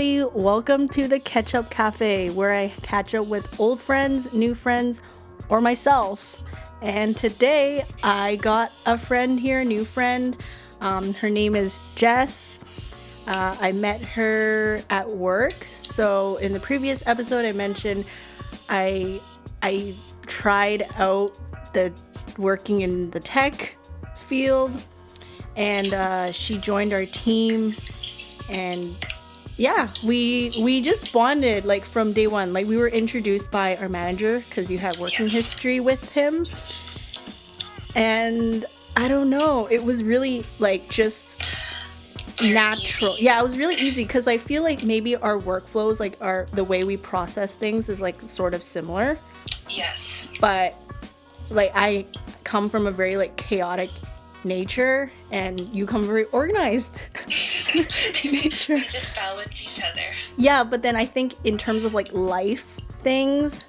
everybody. Welcome to the Ketchup Café, where I catch up with old friends, new friends, or myself. And today I got a friend here, new friend. Her name is Jess. I met her at work. So in the previous episode, I mentioned I tried out the working in the tech field, and she joined our team. And yeah, we just bonded like from day one. Like we were introduced by our manager because you had working history with him. And I don't know, it was really like just natural. Yeah, it was really easy because I feel like maybe our workflows, like the way we process things is like sort of similar. Yes. But like I come from a very like chaotic nature and you come very organized nature. We just balance each other. Yeah, but then I think in terms of like life things,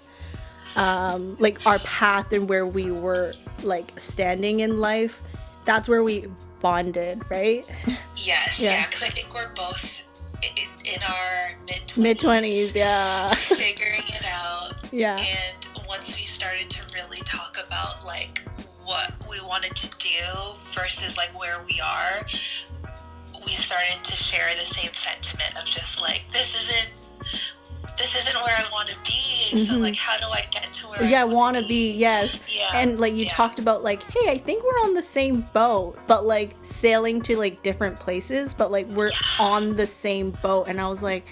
like our path and where we were like standing in life, that's where we bonded, right? Yes, yeah, because I think we're both in our mid-20s, yeah. Figuring it out. Yeah. And once we started to really talk about like what we wanted to do versus like where we are, we started to share the same sentiment of just like this isn't where I want to be. Mm-hmm. So like how do I get to where I want to be? Yes. Yeah. And like you talked about like, hey, I think we're on the same boat, but like sailing to like different places, but like we're on the same boat. And I was like,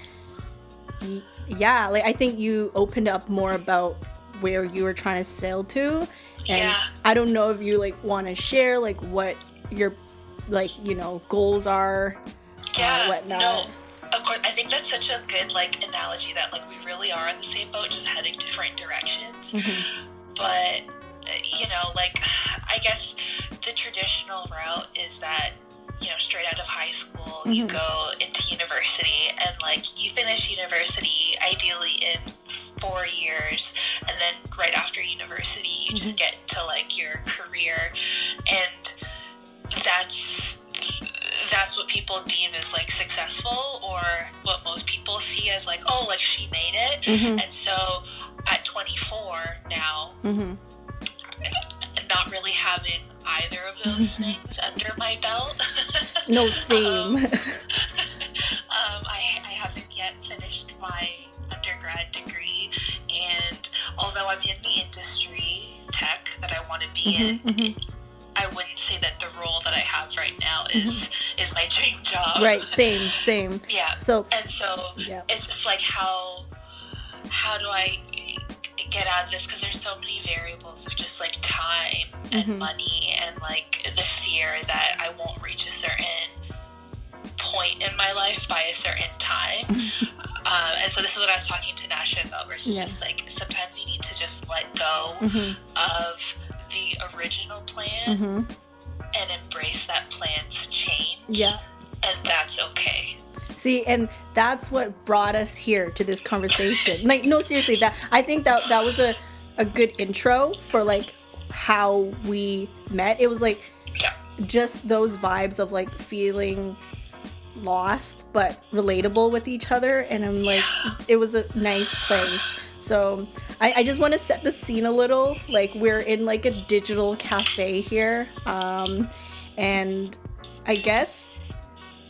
yeah, like I think you opened up more about where you were trying to sail to. And I don't know if you like want to share like what your like, you know, goals are or whatnot. No, of course, I think that's such a good like analogy that like we really are on the same boat, just heading different directions. Mm-hmm. But you know, like I guess the traditional route is that, you know, straight out of high school, you go into university and like you finish university ideally in 4 years, and then right after university you just get to like your career, and that's what people deem as like successful, or what most people see as like, oh, like she made it. And so at 24 now, not really having either of those things under my belt. No, same. I haven't yet finished my undergrad degree, and although I'm in the industry tech that I want to be in, I wouldn't say that the role that I have right now is my dream job. Right, same. Yeah. So it's just like how do I get out of this, because there's so many variables of just like time and money and like the fear that I won't reach a certain point in my life by a certain time. And so this is what I was talking to Nasha about, where it's just like sometimes you need to just let go of the original plan and embrace that plan's change. Yeah. And that's okay. See, and that's what brought us here to this conversation. Like, no, seriously, that I think that was a good intro for like how we met. It was like just those vibes of like feeling lost but relatable with each other, and I'm like, it was a nice place. So I just want to set the scene a little. Like, we're in like a digital cafe here, and I guess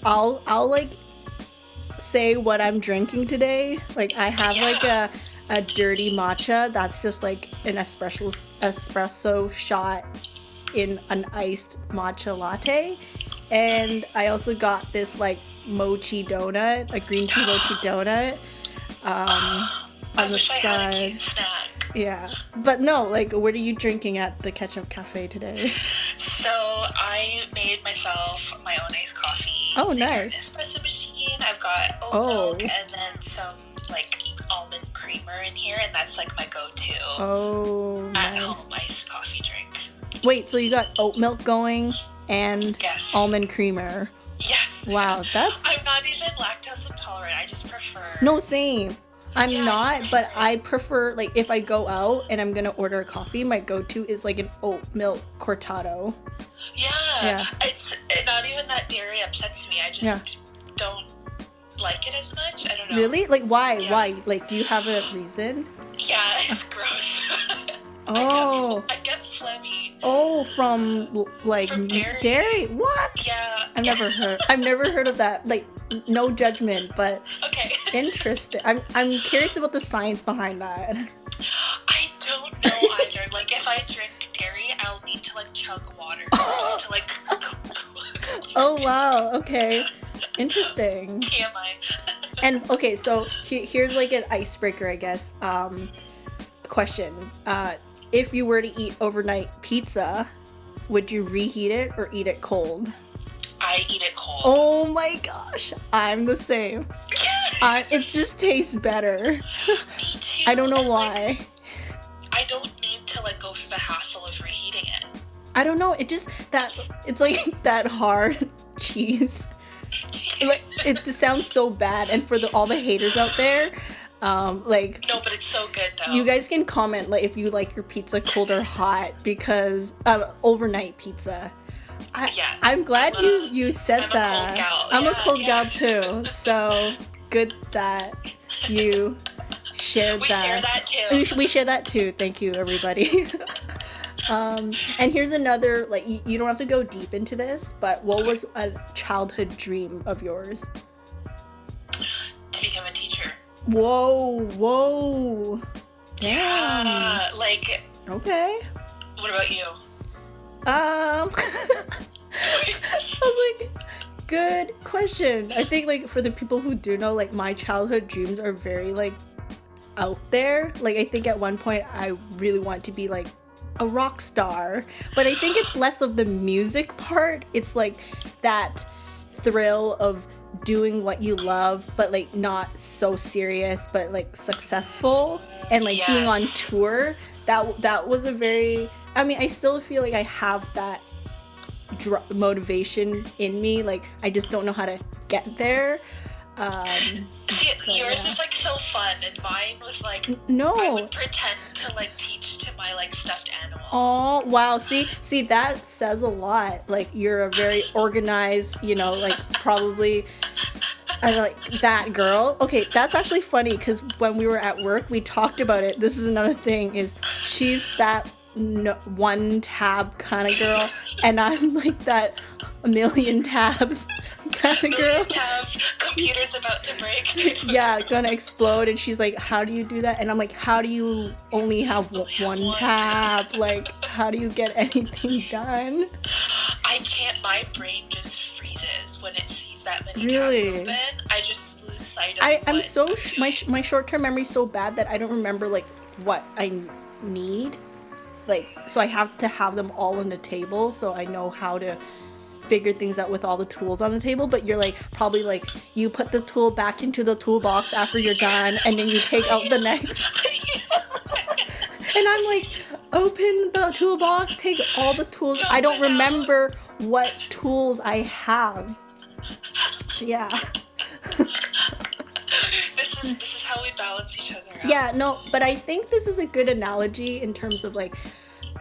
I'll like say what I'm drinking today. Like, I have like a dirty matcha that's just like an espresso shot in an iced matcha latte. And I also got this like mochi donut, a green tea mochi donut on the side. I had a cute snack. Yeah. But no, like, what are you drinking at the Ketchup Cafe today? So I made myself my own iced coffee. Oh, nice. Espresso machine. I've got oat milk and then some like almond creamer in here, and that's like my go-to at-home iced coffee drink. Wait, so you got oat milk going and almond creamer? Yes. Wow, that's... I'm not even lactose intolerant. I just prefer... No, same. I'm not, but I prefer, like, if I go out and I'm gonna order a coffee, my go-to is like an oat milk cortado. Yeah. It's not even that dairy upsets me. I just don't like it as much. I don't know. Really? Like, why? Yeah. Why? Like, do you have a reason? Yeah, it's gross. Oh. I get phlegmy. Oh, from like From dairy. What? Yeah. I've never heard of that. Like, no judgment, but Okay. interesting. I'm curious about the science behind that. I don't know either. Like, if I drink dairy, I'll need to like chug water just to like. Oh wow. Okay. Interesting. TMI. And okay, so here's like an icebreaker, I guess. Question. If you were to eat overnight pizza, would you reheat it or eat it cold? I eat it cold. Oh my gosh, I'm the same. It just tastes better. Me too. I don't know and, why. Like, I don't need to like go through the hassle of reheating it. I don't know. It just it's like that hard cheese. It just sounds so bad. And for all the haters out there, like, no, but it's so good though. you guys can comment like if you like your pizza cold or hot, because overnight pizza. I'm glad you said I'm that. a cold gal. I'm a cold gal too. So good that you shared we that. share that too. We share that too. Thank you, everybody. And here's another, like, you don't have to go deep into this, but what was a childhood dream of yours? To become a teacher. Whoa. Yeah. Like. Okay. What about you? I was like, good question. I think, like, for the people who do know, like, my childhood dreams are very, like, out there. Like, I think at one point I really want to be, like, a rock star, but I think it's less of the music part. It's like that thrill of doing what you love, but like not so serious, but like successful, and like being on tour. That was a very, I mean, I still feel like I have that motivation in me. Like, I just don't know how to get there. Yours is like so fun, and mine was like, no, I would pretend to like teach to my like stuffed animals. Oh wow, see that says a lot. Like, you're a very organized, like, probably like that girl. Okay, that's actually funny, because when we were at work we talked about it. This is another thing, is she's that one tab kind of girl, and I'm like that a million tabs kind of girl. Tabs, computer's about to break. Yeah, gonna explode. And she's like, how do you do that? And I'm like, how do you only have one tab? Like, how do you get anything done? I can't. My brain just freezes when it sees that many really? tabs open. I just lose sight of I'm so my short-term memory's so bad that I don't remember like what I need. Like, so I have to have them all on the table so I know how to figure things out with all the tools on the table. But you're like, probably like, you put the tool back into the toolbox after you're done, and then you take out the next. And I'm like, open the toolbox, take all the tools. I don't remember what tools I have. Yeah. This is how we balance each other out. Yeah, no, but I think this is a good analogy in terms of like,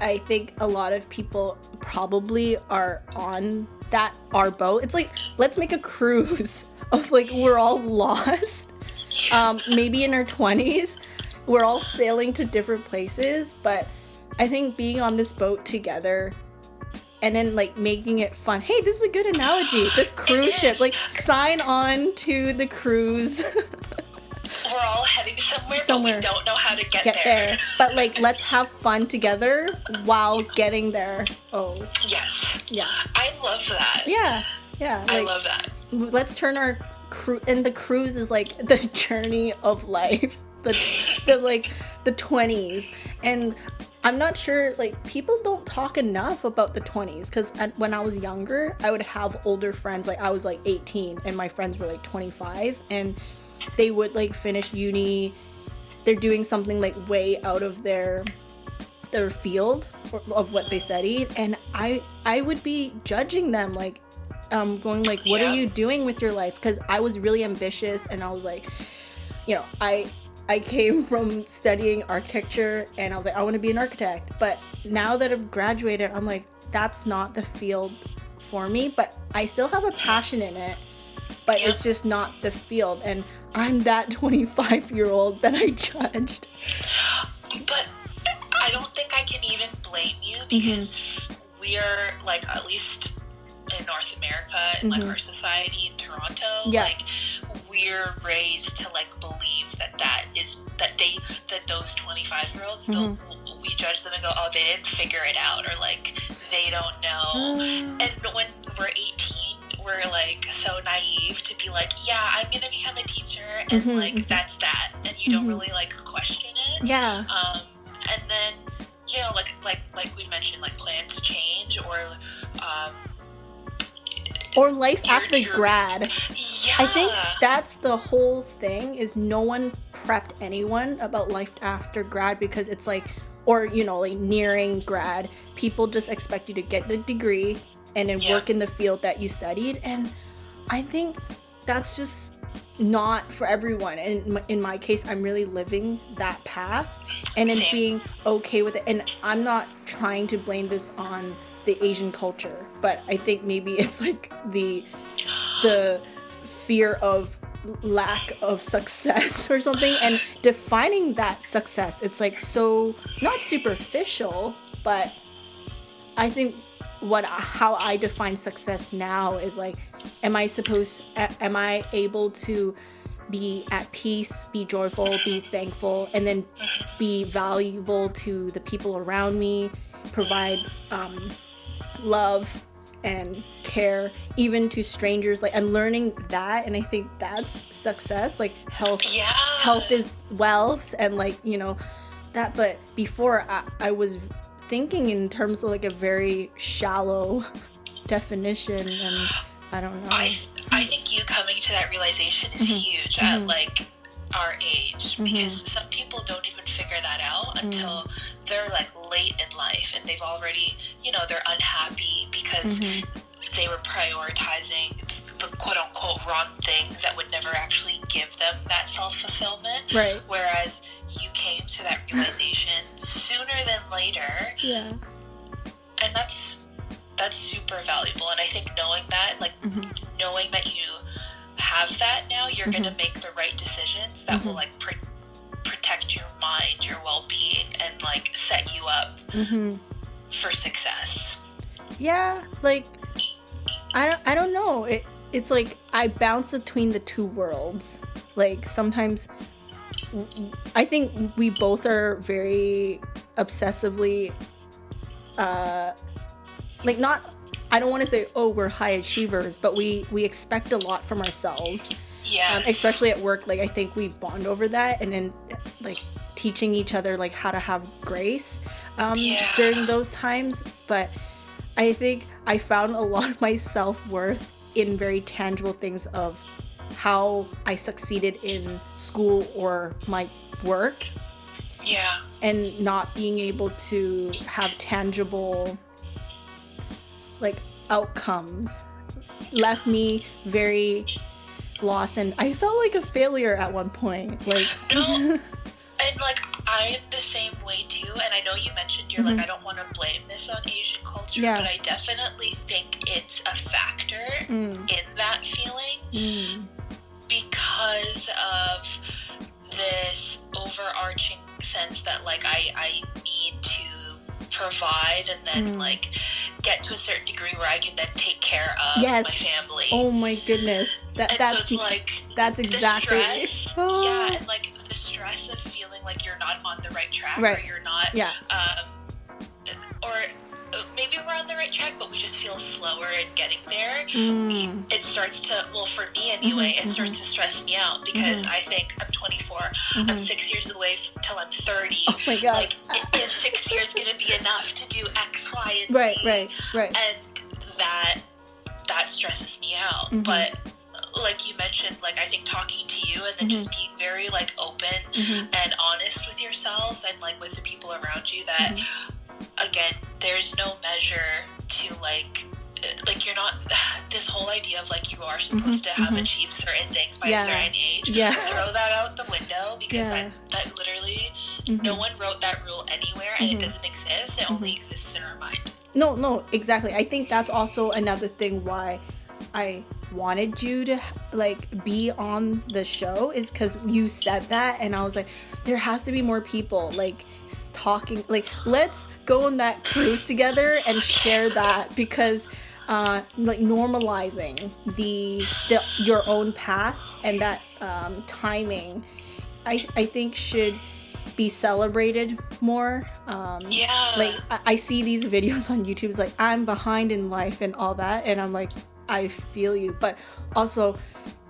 I think a lot of people probably are on our boat. It's like, let's make a cruise of like, we're all lost, maybe in our 20s, we're all sailing to different places, but I think being on this boat together and then like making it fun. Hey, this is a good analogy. This cruise ship, like, sign on to the cruise. We're all heading somewhere, but we don't know how to get there. But like, let's have fun together while getting there. Oh. Yes. Yeah. I love that. Yeah. Like, I love that. Let's turn our and the cruise is like the journey of life. The like the 20s. And I'm not sure, like, people don't talk enough about the 20s, because when I was younger, I would have older friends. Like, I was like 18 and my friends were like 25, and they would like finish uni, they're doing something like way out of their field of what they studied, and I would be judging them, like, going like, what are you doing with your life? Because I was really ambitious, and I was like, I came from studying architecture, and I was like, I want to be an architect. But now that I've graduated, I'm like, that's not the field for me, but I still have a passion in it. but it's just not the field, and I'm that 25-year-old that I judged. But I don't think I can even blame you, because we are, like, at least in North America, in like our society in Toronto, like, we're raised to, like, believe that those 25-year-olds don't, we judge them and go, oh, they didn't figure it out, or like they don't know. And when we're 18, we're like so naive to be like, yeah, I'm gonna become a teacher, and like that's that, and you don't really like question it. And then, you know, like we mentioned, like plans change, or life after grad. I think that's the whole thing, is no one prepped anyone about life after grad, because it's like, or, you know, like nearing grad, people just expect you to get the degree and then work in the field that you studied. And I think that's just not for everyone. And in my case, I'm really living that path and then being okay with it. And I'm not trying to blame this on the Asian culture, but I think maybe it's like the fear of lack of success or something, and defining that success, it's like so not superficial, but I think how I define success now is like, am I able to be at peace, be joyful, be thankful, and then be valuable to the people around me, provide love and care even to strangers. Like, I'm learning that, and I think that's success. Like, health is wealth, and like, you know, that. But before, I was thinking in terms of like a very shallow definition, and I don't know. I think you coming to that realization is huge at like our age, because some people don't even figure that out until they're like late in life, and they've already, you know, they're unhappy because they were prioritizing the quote-unquote wrong things that would never actually give them that self-fulfillment, right? Whereas you came to that realization sooner than later, and that's super valuable. And I think knowing that, like knowing that you have that now, you're going to make the right decisions that will like protect your mind, your well-being, and like set you up for success. Yeah, like I don't know, it's like I bounce between the two worlds. Like, sometimes I think we both are very obsessively like, not, I don't want to say, oh, we're high achievers, but we expect a lot from ourselves. Yeah. Especially at work. Like, I think we bond over that, and then like teaching each other like how to have grace during those times. But I think I found a lot of my self-worth in very tangible things of how I succeeded in school or my work. Yeah. And not being able to have tangible like outcomes left me very lost, and I felt like a failure at one point. Like, no, and like I am the same way too. And I know you mentioned you're like, I don't want to blame this on Asian culture, but I definitely think it's a factor in that feeling because of this overarching sense that like I need to provide and then like get to a certain degree where I can then take care of my family. Oh my goodness. That's so like that's exactly the stress, and like the stress of feeling like you're not on the right track, or you're not or maybe we're on the right track, but we just feel slower in getting there. It starts to, well, for me anyway, it starts to stress me out, because I think I'm 24, I'm 6 years away till I'm 30. Oh my God. Like, is 6 years going to be enough to do X, Y, and Z? Right. And that stresses me out. But like you mentioned, like, I think talking to you and then just being very like open and honest with yourself and like with the people around you, that again, there's no measure to like you're not, this whole idea of like you are supposed to have achieved certain things by a certain age, throw that out the window, because that literally no one wrote that rule anywhere, and it doesn't exist. It only exists in our mind. No, exactly. I think that's also another thing why I wanted you to like be on the show is because you said that, and I was like, there has to be more people like talking, like let's go on that cruise together and share that, because like normalizing the your own path and that timing, I think should be celebrated more. Like I see these videos on YouTube, it's like I'm behind in life and all that, and I'm like, I feel you, but also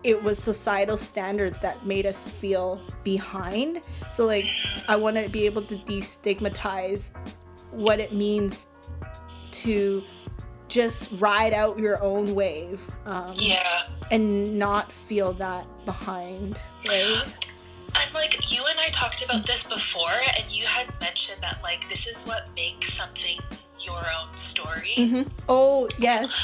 it was societal standards that made us feel behind. So like I want to be able to destigmatize what it means to just ride out your own wave, and not feel that behind, right? And like you and I talked about this before, and you had mentioned that like this is what makes something your own story. Mm-hmm. Oh yes.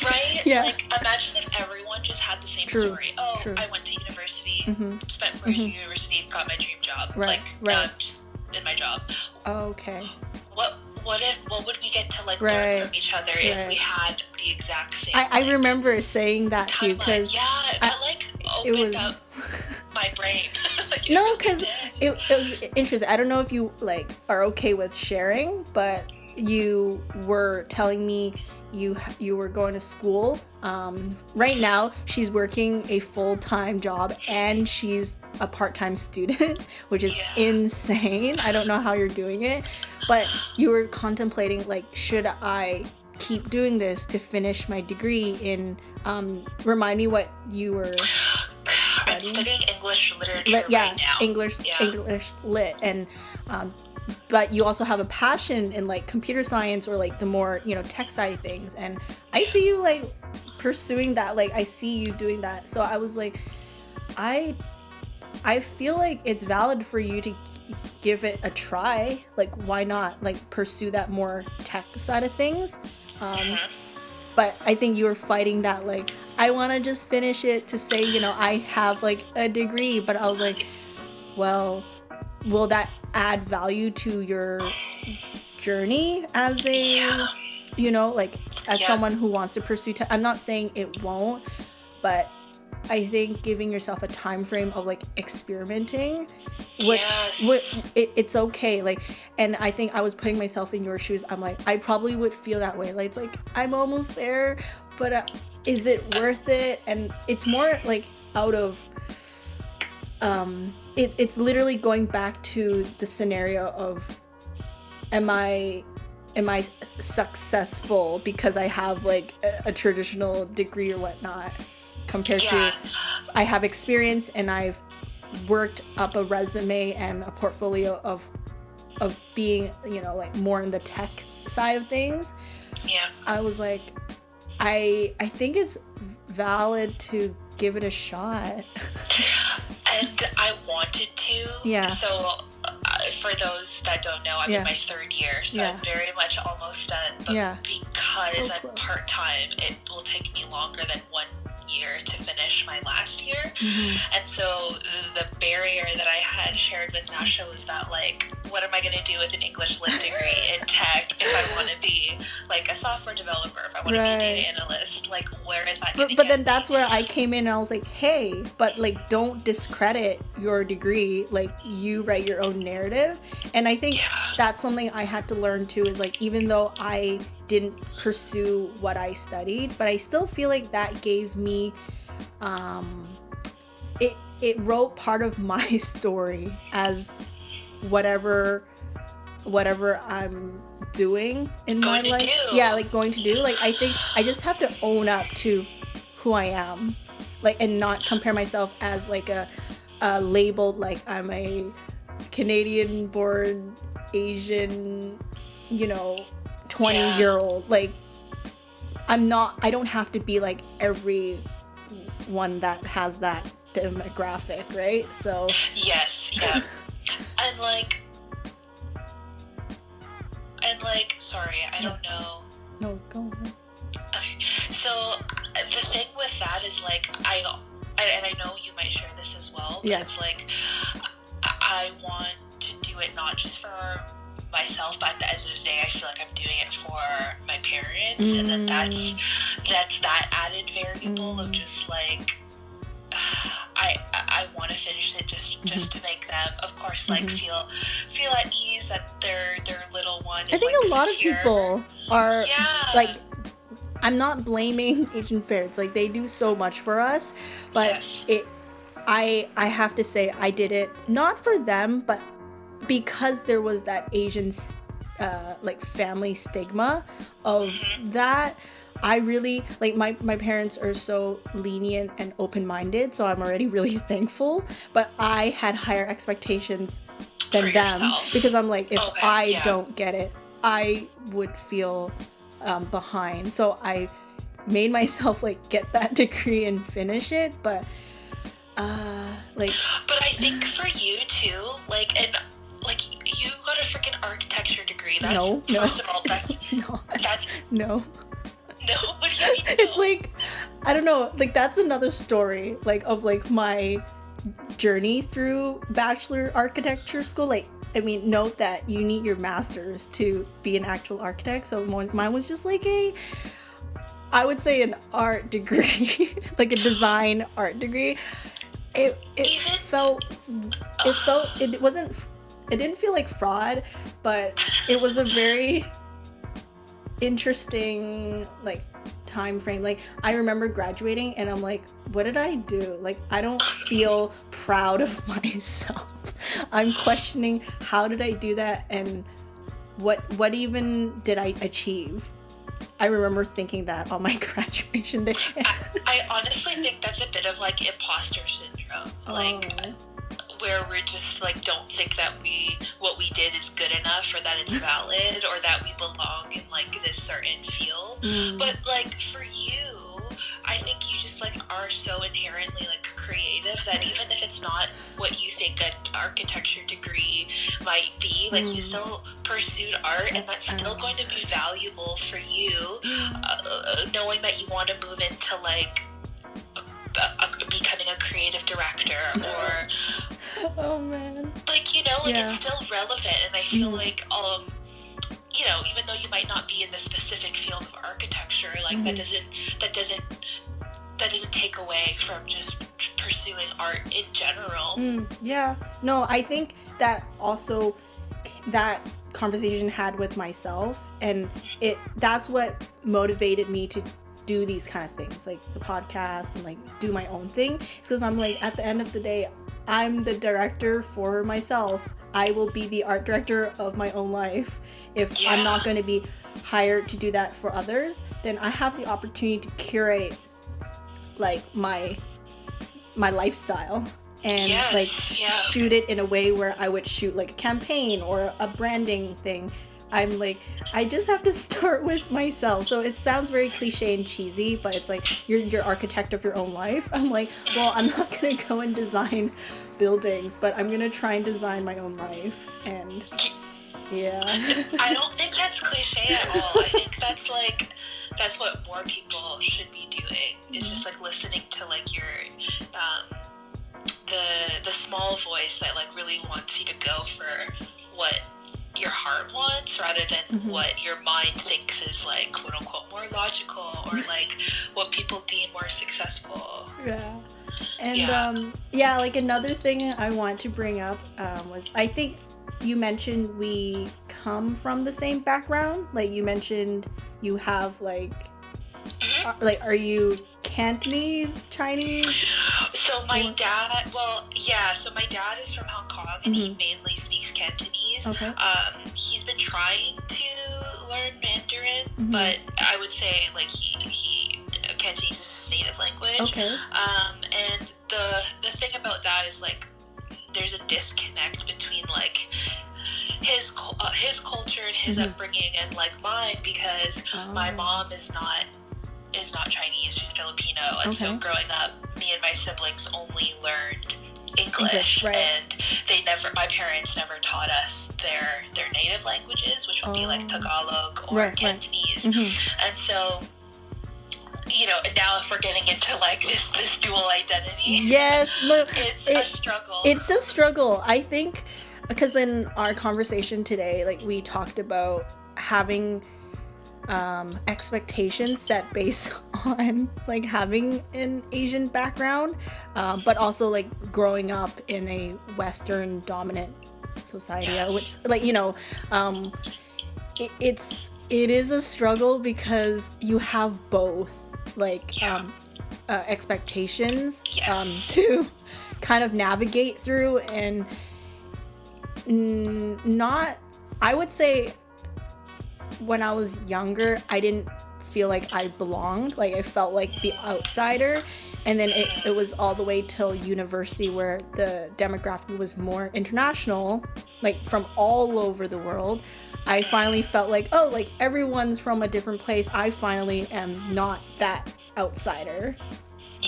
Right? Yeah. Like imagine if everyone just had the same story. Oh, I went to university, spent 4 years in university, got my dream job. Right. Like just did my job. Okay. What would we get to like learn from each other if we had the exact same? I remember saying that to you because I like opened up my brain. Like, no, because it was interesting. I don't know if you like are okay with sharing, but you were telling me you were going to school. Right now she's working a full-time job and she's a part-time student, which is insane. I don't know how you're doing it, but you were contemplating like, should I keep doing this to finish my degree in remind me what you were studying? I'm studying English literature right now. English lit, and but you also have a passion in like computer science or like the more, you know, tech side of things, and I see you like pursuing that. Like I see you doing that, so I was like, I feel like it's valid for you to give it a try. Like why not like pursue that more tech side of things? But I think you were fighting that like, I want to just finish it to say, you know, I have like a degree. But I was like, well, will that add value to your journey as a, you know, like as someone who wants to pursue tech? I'm not saying it won't, but I think giving yourself a time frame of like experimenting, it's okay. Like, and I think I was putting myself in your shoes. I'm like, I probably would feel that way. Like, it's like I'm almost there, but is it worth it? And it's more like out of it's literally going back to the scenario of am I successful because I have like a traditional degree or whatnot, compared to I have experience and I've worked up a resume and a portfolio of being, you know, like more in the tech side of things. I was like, I think it's valid to give it a shot. And I wanted to. So for those that don't know, I'm in my 3rd year, so I'm very much almost done. But because so I'm part-time, it will take me longer than 1 year to finish my last year. And so the barrier that I had shared with Nasha was that like, what am I going to do with an English lit degree in tech if I want to be like a software developer, if I want to be a data analyst? Like, where is that going to But then that's where I came in and I was like, hey, but like don't discredit your degree, like you write your own narrative. And I think that's something I had to learn too, is like, even though I didn't pursue what I studied, but I still feel like that gave me it wrote part of my story as whatever I'm doing in my life. Like going to do. Like I think I just have to own up to who I am, like, and not compare myself as like a labeled like I'm a Canadian born Asian, you know, 20-year-old. Like I don't have to be like every one that has that demographic, right? So and like sorry, I don't know. No, go on. Okay, so the thing with that is like I know you might share this as well, but it's like I want to do it not just for myself, but at the end of the day I feel like I'm doing it for my parents, and then that's that added variable of just like I want to finish it just to make them, of course, like feel at ease that their little one is, I think like, a lot of secure. people are like, Yeah. I'm not blaming Asian parents, like they do so much for us, but Yes. I have to say I did it not for them, but because there was that Asian like family stigma of that. I really like my parents are so lenient and open-minded, so I'm already really thankful, but I had higher expectations than For them yourself. because I'm like, if I yeah. don't get it, I would feel behind. So I made myself like get that degree and finish it, but like, But I think for you too, like, and like, you got a freaking architecture degree. That's, no, first of all, it's that's not. that's No. no. What do you mean? It's like, I don't know, like that's another story, like of like my journey through bachelor architecture school. Like, I mean, note that you need your master's to be an actual architect, so mine was just like I would say an art degree, like a design art degree. It didn't feel like fraud, but it was a very interesting like time frame. Like, I remember graduating and I'm like, what did I do? Like, I don't feel proud of myself. I'm questioning, how did I do that, and what even did I achieve? I remember thinking that on my graduation day. I honestly think that's a bit of like imposter syndrome, like where we're just like, don't think that what we did is good enough, or that it's valid, or that we belong in like this certain field. But like for you, I think you just like are so inherently like creative that even if it's not what you think an architecture degree might be, like you still pursued art, and that's still going to be valuable for you, knowing that you want to move into like becoming a creative director, or oh man, like, you know, like it's still relevant. And I feel like you know, even though you might not be in the specific field of architecture, like that doesn't take away from just pursuing art in general. Yeah, no, I think that also that conversation had with myself, and that's what motivated me to do these kind of things, like the podcast and like do my own thing. It's because I'm like, at the end of the day, I'm the director for myself. I will be the art director of my own life. If I'm not going to be hired to do that for others, then I have the opportunity to curate like my lifestyle and shoot it in a way where I would shoot like a campaign or a branding thing. I'm like, I just have to start with myself. So it sounds very cliche and cheesy, but it's like, you're architect of your own life. I'm like, well, I'm not gonna go and design buildings, but I'm gonna try and design my own life. And I don't think that's cliche at all. I think that's what more people should be doing. It's just like listening to like your the small voice that like really wants you to go for what your heart wants, rather than what your mind thinks is like quote unquote more logical, or like what people deem more successful. And like another thing I want to bring up was, I think you mentioned we come from the same background. Like, you mentioned you have like are you Cantonese, Chinese? So my dad is from Hong Kong, and he mainly speaks Cantonese. He's been trying to learn Mandarin, but I would say like he Cantonese is his native language. And the thing about that is like, there's a disconnect between like his culture and his upbringing and like mine, because my mom is not Chinese, she's Filipino, and so growing up, me and my siblings only learned English, and my parents never taught us their native languages, which would be like Tagalog or Cantonese. And so, you know, and now if we're getting into like this dual identity, it's a struggle. It's a struggle. I think because in our conversation today, like we talked about having expectations set based on like having an Asian background, but also like growing up in a Western dominant society. Yes. I would like, you know, it is a struggle because you have both like expectations to kind of navigate through, and not, I would say when I was younger, I didn't feel like I belonged. Like I felt like the outsider. And then it was all the way till university where the demographic was more international, like from all over the world. I finally felt like, oh, like everyone's from a different place. I finally am not that outsider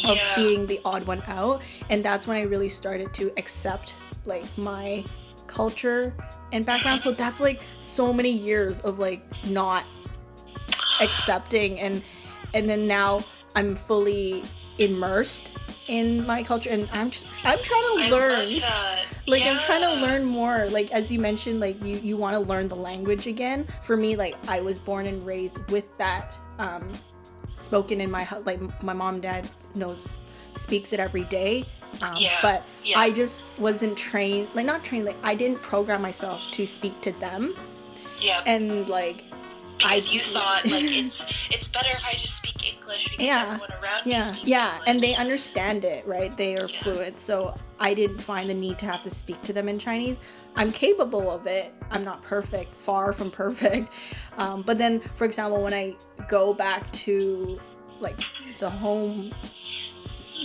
of being the odd one out. And that's when I really started to accept like my culture and background. So that's like so many years of like not accepting, and then now I'm fully immersed in my culture, and I'm trying to learn. Like I'm trying to learn more. Like as you mentioned, like you want to learn the language again. For me, like I was born and raised with that spoken in my house. Like my mom and dad speaks it every day. But I just wasn't trained, like not trained, like I didn't program myself to speak to them. Yeah. And like because you thought like it's better if I just speak English because everyone around me speaks English. And they understand it, right? They are fluent. So I didn't find the need to have to speak to them in Chinese. I'm capable of it. I'm not perfect, far from perfect. But then, for example, when I go back to like the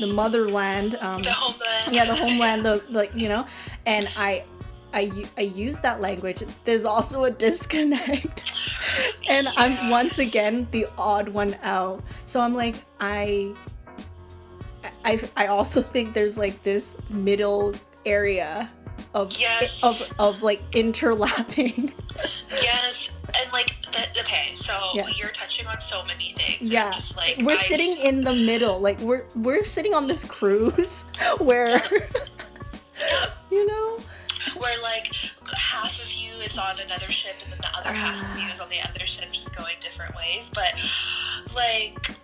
motherland, the homeland, like, you know, and I use that language, there's also a disconnect. And I'm once again the odd one out. So I'm like, I also think there's like this middle area of like interlapping. Yes. And like okay, so you're touching on so many things. Yeah, just, like, we're sitting in the middle. Like we're sitting on this cruise where you know, where like half of you is on another ship and then the other half of you is on the other ship, just going different ways. But like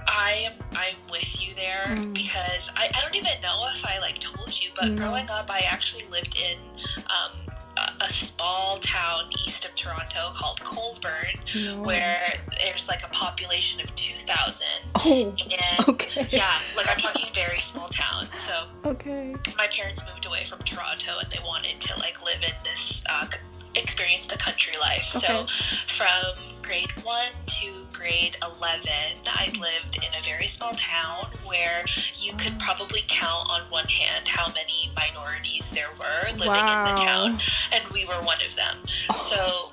I'm with you there because I don't even know if I like told you, but growing up I actually lived in a small town east of Toronto called Colborne, where there's like a population of 2,000. Oh, and okay. Yeah, like I'm talking very small town. So okay, my parents moved away from Toronto and they wanted to like live in this experience the country life. Okay. So from grade 1 to grade 11, I lived in a very small town where you could probably count on one hand how many minorities there were living in the town, and we were one of them. So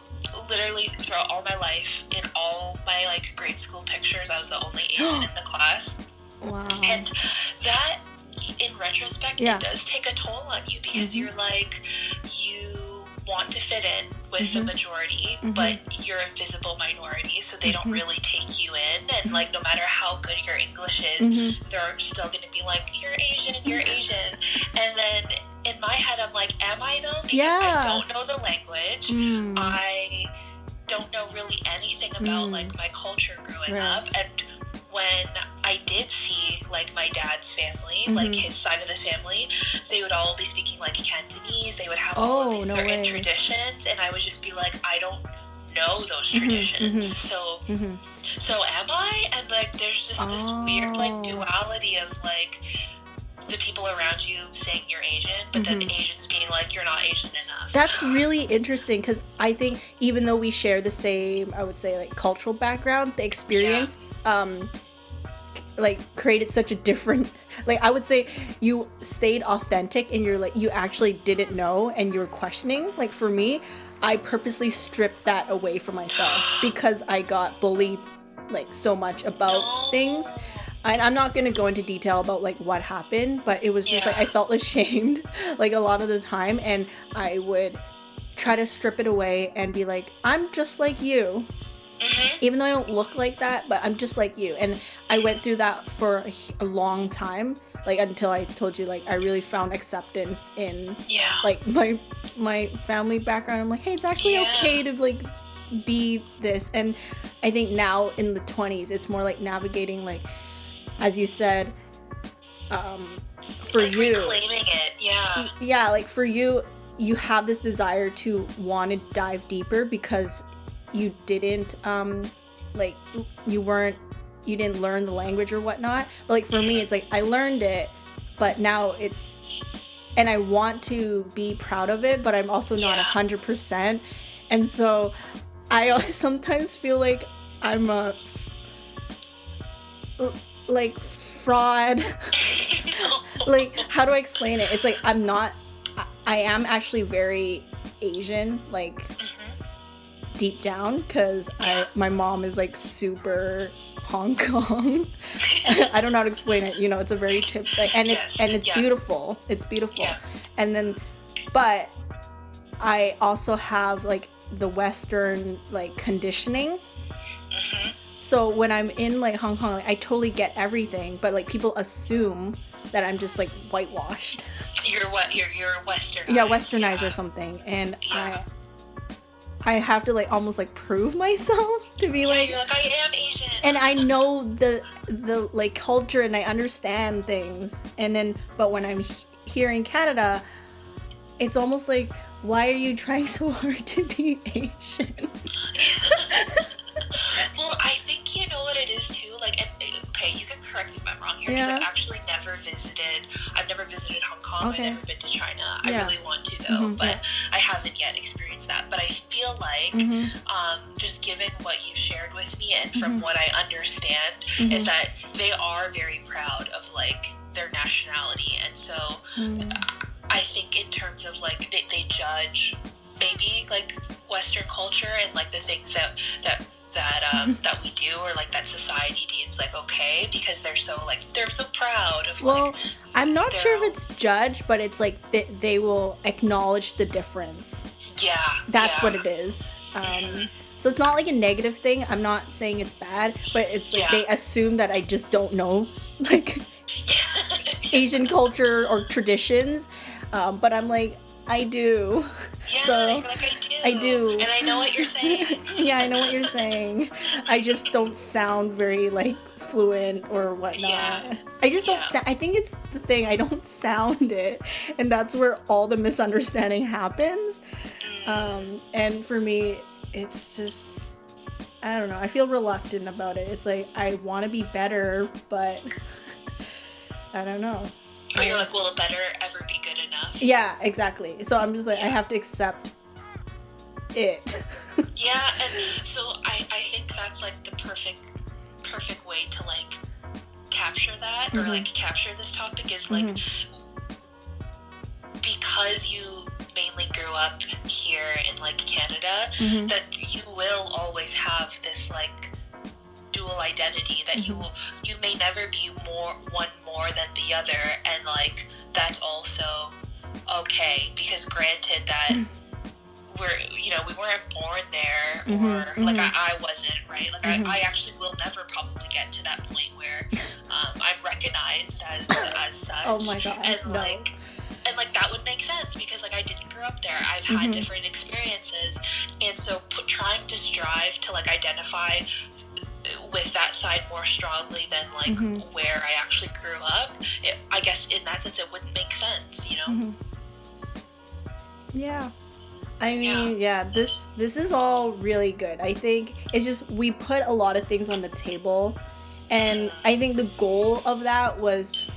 literally throughout all my life, in all my like grade school pictures, I was the only Asian in the class. Wow. And that, in retrospect, it does take a toll on you because you're like, you want to fit in with the majority, but you're a visible minority, so they don't really take you in. And like, no matter how good your English is, they're still going to be like, you're Asian, you're Asian. And then in my head, I'm like, am I though? Because I don't know the language. I don't know really anything about like my culture growing up. And when I did see like my dad's family, like his side of the family, they would all be speaking like Cantonese. They would have all of these certain traditions, and I would just be like, I don't know those traditions. So am I? And like, there's just this weird like duality of like the people around you saying you're Asian, but then the Asians being like, you're not Asian enough. That's really interesting because I think even though we share the same, I would say like cultural background, the experience like created such a different, like I would say you stayed authentic and you're like, you actually didn't know and you were questioning. Like for me, I purposely stripped that away from myself because I got bullied like so much about things. I'm not going to go into detail about like what happened, but it was just like I felt ashamed like a lot of the time, and I would try to strip it away and be like, I'm just like you. Even though I don't look like that, but I'm just like you. And I went through that for a long time, like until I told you, like I really found acceptance in like my my family background, I'm like, hey, it's actually okay to like be this. And I think now in the 20s, it's more like navigating, like, as you said, for like you, reclaiming it. Yeah, like for you have this desire to want to dive deeper because you didn't like you didn't learn the language or whatnot. But like for me, it's like I learned it, but now and I want to be proud of it, but I'm also not 100%. And so I sometimes feel like I'm a like fraud. Like, how do I explain it? It's like I am actually very Asian, like deep down, because my mom is like super Hong Kong. I don't know how to explain it. You know, it's a very it's beautiful. It's beautiful. Yeah. And then, but I also have like the Western like conditioning. So when I'm in like Hong Kong, like, I totally get everything, but like people assume that I'm just like whitewashed. You're westernized. Yeah, westernized or something, and I have to like almost like prove myself to be like. You're like, I am Asian. And I know the like culture, and I understand things, and then but when I'm here in Canada, it's almost like, why are you trying so hard to be Asian? Well, I think you know what it is too. Like, okay, you can correct me if I'm wrong here. Because I've actually never visited Hong Kong. Okay. I've never been to China. I really want to though, but I haven't yet experienced that. But I feel like, just given what you've shared with me and from what I understand, is that they are very proud of like their nationality, and so I think in terms of like they judge maybe like Western culture and like the things that we do, or like that society deems like okay, because they're so proud of. Well, like, I'm not sure if it's judged, but it's like they will acknowledge the difference. Yeah, that's what it is. So it's not like a negative thing. I'm not saying it's bad, but it's like they assume that I just don't know like Asian culture or traditions. But I'm like, I do. Yeah, so I do. And I know what you're saying. Yeah, I know what you're saying. I just don't sound very like fluent or whatnot. Yeah. I just don't I think it's the thing, I don't sound it. And that's where all the misunderstanding happens. And for me, it's just, I don't know, I feel reluctant about it. It's like, I want to be better, but I don't know. But you're like, will a better ever be good enough? Yeah, exactly. So I'm just like, I have to accept it. Yeah, and so I think that's like the perfect way to like capture that, or like capture this topic is like, because you mainly grew up here in like Canada, that you will always have this like dual identity, that you may never be one more than the other, and like that's also okay, because granted that we weren't born there, or like I wasn't, right? Like I actually will never probably get to that point where I'm recognized as such. Oh my god. And like that would make sense, because like I didn't grow up there. I've had different experiences, and so trying to strive to like identify with that side more strongly than like where I actually grew up, I guess in that sense it wouldn't make sense, you know? Yeah. I mean, this is all really good. I think it's just we put a lot of things on the table, and I think the goal of that was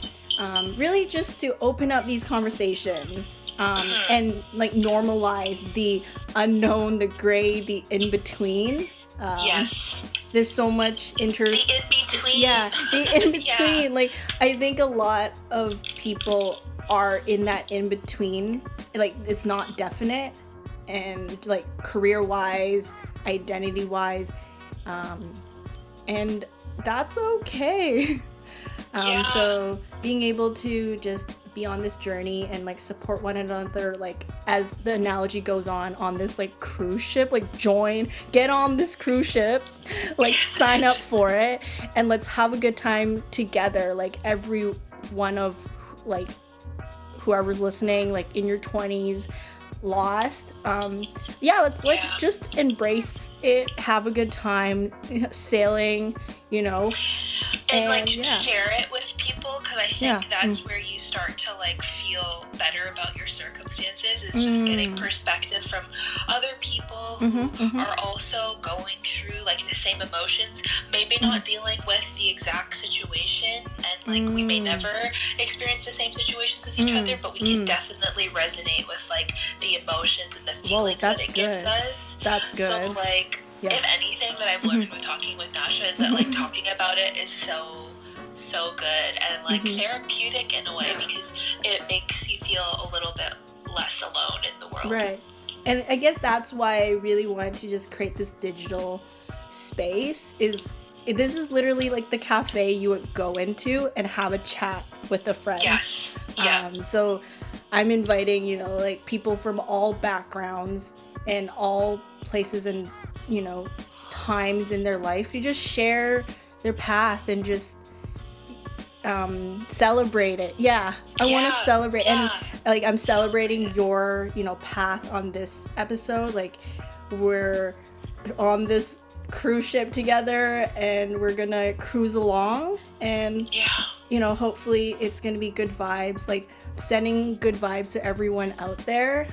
really just to open up these conversations and like normalize the unknown, the gray, the in-between. Yes. There's so much The in-between. Yeah, the in-between. Yeah. Like, I think a lot of people are in that in-between. Like, it's not definite. And, like, career-wise, identity-wise. And that's okay. So, being able to just be on this journey and like support one another, like as the analogy goes on this like cruise ship, like get on this cruise ship, like sign up for it, and let's have a good time together. Like every one of like whoever's listening, like in your 20s, lost, let's like just embrace it, have a good time sailing, you know, and like share it with people, because I think that's where you start to like feel better about your circumstances, is just getting perspective from other people who are also going through like the same emotions, maybe not dealing with the exact situation, and like we may never experience the same situations as each other, but we can definitely resonate with like the emotions and the feelings that it gives us. That's good. So like, if anything that I've learned with talking with Nasha is that like talking about it is so good and like therapeutic in a way, because it makes you feel a little bit less alone in the world. Right. And I guess that's why I really wanted to just create this digital space. This is literally like the cafe you would go into and have a chat with a friend. Yes. Yeah. So I'm inviting, you know, like people from all backgrounds and all places and, you know, times in their life to just share their path and just celebrate it. I want to celebrate, and like I'm celebrating your, you know, path on this episode. Like we're on this cruise ship together and we're gonna cruise along, and you know, hopefully it's gonna be good vibes, like sending good vibes to everyone out there.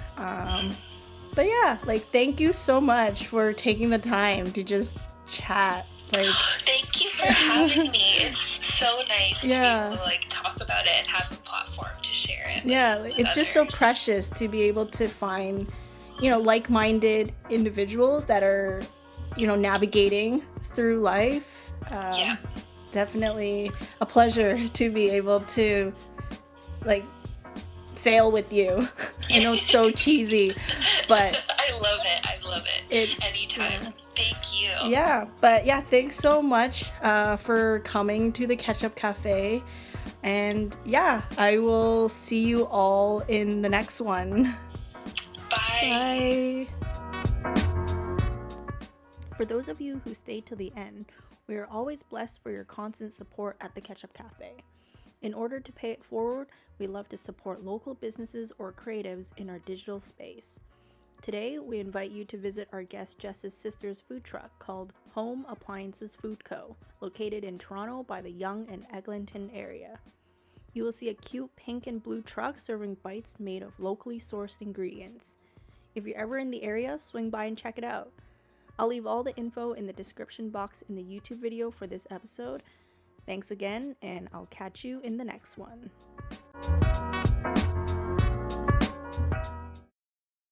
But yeah, like thank you so much for taking the time to just chat. Like thank you for having me. It's so nice to be able to like talk about it and have a platform to share it. With it's just so precious to be able to find, you know, like-minded individuals that are, you know, navigating through life. Definitely a pleasure to be able to like sail with you. I know it's so cheesy, but I love it. It's anytime. Thank you. But thanks so much for coming to the Ketchup Cafe, and I will see you all in the next one. Bye. For those of you who stayed till the end, we are always blessed for your constant support at the Ketchup Cafe. In order to pay it forward, we love to support local businesses or creatives in our digital space. Today, we invite you to visit our guest Jess's sister's food truck called Home Appliances Food Co., located in Toronto by the Yonge and Eglinton area. You will see a cute pink and blue truck serving bites made of locally sourced ingredients. If you're ever in the area, swing by and check it out. I'll leave all the info in the description box in the YouTube video for this episode. Thanks again, and I'll catch you in the next one.